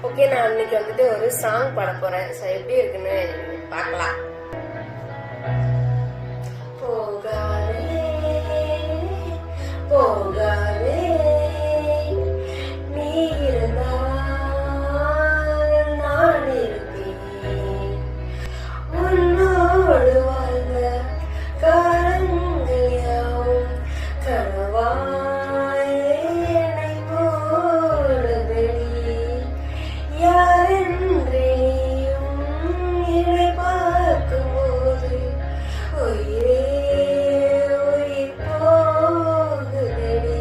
Okay, நான் இன்னைக்கு வந்துட்டு ஒரு சாங் பாட போறேன். ஸோ எப்படி இருக்குன்னு பார்க்கலாம். போகாதே போகாதே நீ இருந்தால் நான் இருப்பேன். உன்னோடு வாழ்ந்த காலங்கள் யாவும் கனவாய் என்னை போடுதே. யாரென்றையும் என்னை பார்க்கும்போது உயிரே உயிர் போகுதடி.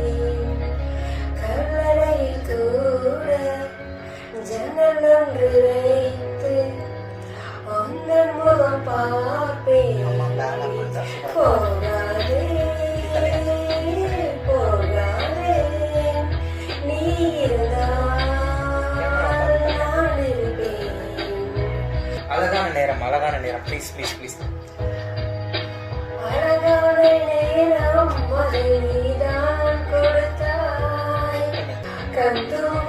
கல்லறையில் கூட ஜன்னல் ஒன்று வைத்து உந்தன் முகம் பார்ப்பேன். போகாதே போகாதே நீ இருந்தால் நான் இருப்பேன். அழகான நேரம், அழகான நேரம். Please please please. அழகான நேரம் அதை நீதான் கொடுத்தாய். கந்தூரி